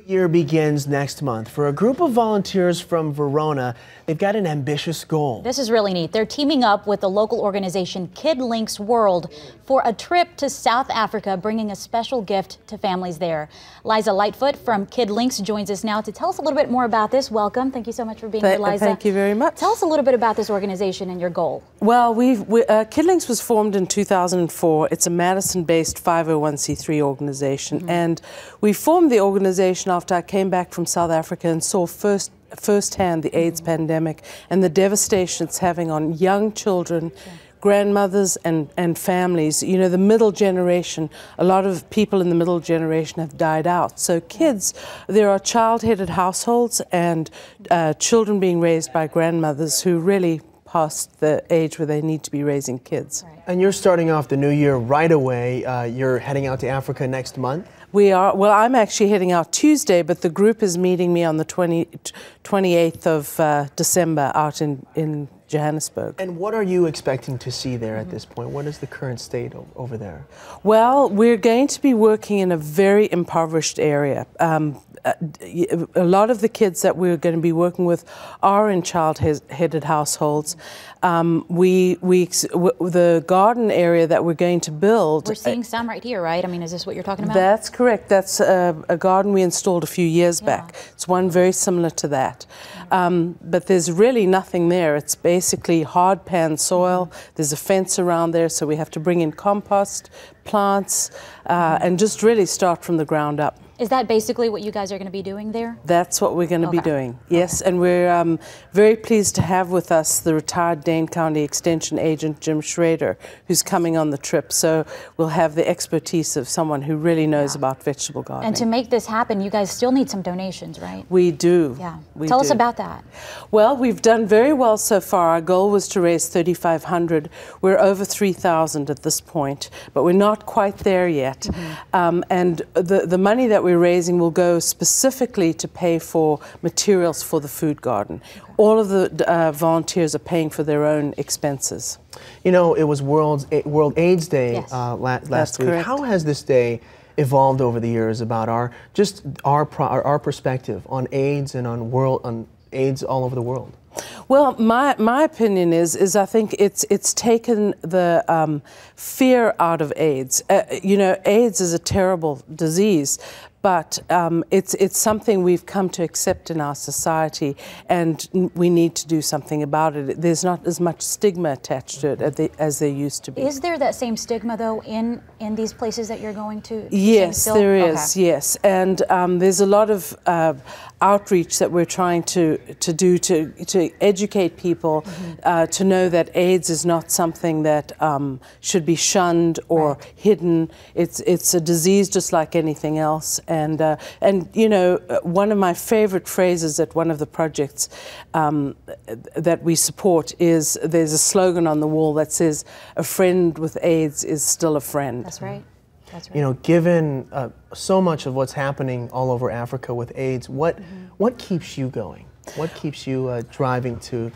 Year begins next month. For a group of volunteers from Verona, they've got an ambitious goal. This is really neat. They're teaming up with the local organization Kid Links World for a trip to South Africa, bringing a special gift to families there. Liza Lightfoot from Kid Links joins us now to tell us a little bit more about this. Welcome. Thank you so much for being here, Liza. Thank you very much. Tell us a little bit about this organization and your goal. Well, Kid Links was formed in 2004. It's a Madison-based 501c3 organization, and we formed the organization after I came back from South Africa and saw firsthand the AIDS pandemic and the devastation it's having on young children, grandmothers and families. You know, the middle generation, a lot of people in the middle generation have died out. So kids, there are child-headed households and children being raised by grandmothers who really past the age where they need to be raising kids. And you're starting off the new year right away. You're heading out to Africa next month? We are. Well, I'm actually heading out Tuesday, but the group is meeting me on the 28th of December out in Johannesburg. And what are you expecting to see there at this point? What is the current state over there? Well, we're going to be working in a very impoverished area. A lot of the kids that we're going to be working with are in child-headed households. The garden area that we're going to build... We're seeing some right here, right? I mean, is this what you're talking about? That's correct. That's a garden we installed a few years back. It's one very similar to that. But there's really nothing there. It's basically hard pan soil. There's a fence around there, so we have to bring in compost, plants, and just really start from the ground up. Is that basically what you guys are going to be doing there? That's what we're going to be doing, yes. And we're very pleased to have with us the retired Dane County Extension agent, Jim Schrader, who's coming on the trip. So we'll have the expertise of someone who really knows about vegetable gardening. And to make this happen, you guys still need some donations, right? We do. Yeah. Tell us about that. Well, we've done very well so far. Our goal was to raise $3,500. We're over 3,000 at this point, but we're not quite there yet. And the money that we're raising will go specifically to pay for materials for the food garden. All of the volunteers are paying for their own expenses. You know, it was World AIDS Day last week. Correct. How has this day evolved over the years about our perspective on AIDS and on AIDS all over the world? Well, my opinion is I think it's taken the fear out of AIDS. You know, AIDS is a terrible disease, but it's something we've come to accept in our society, and we need to do something about it. There's not as much stigma attached to it as there used to be. Is there that same stigma, though, in these places that you're going to? Yes, there is, yes. And there's a lot of outreach that we're trying to do to educate people to know that AIDS is not something that should be shunned or hidden. It's a disease just like anything else. And you know, one of my favorite phrases at one of the projects that we support is there's a slogan on the wall that says, "A friend with AIDS is still a friend." That's right. That's right. You know, given so much of what's happening all over Africa with AIDS, what keeps you going? What keeps you driving to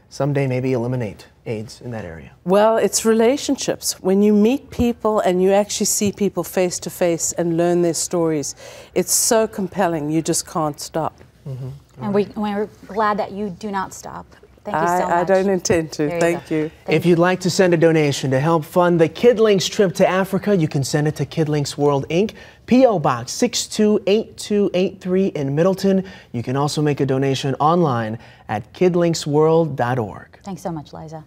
someday maybe eliminate AIDS in that area? Well, it's relationships. When you meet people and you actually see people face to face and learn their stories, it's so compelling, you just can't stop. And we're glad that you do not stop. Thank you so much. I don't intend to. Thank you. If you'd like to send a donation to help fund the Kid Links trip to Africa, you can send it to Kid Links World, Inc., P.O. Box 628283 in Middleton. You can also make a donation online at kidlinksworld.org. Thanks so much, Liza.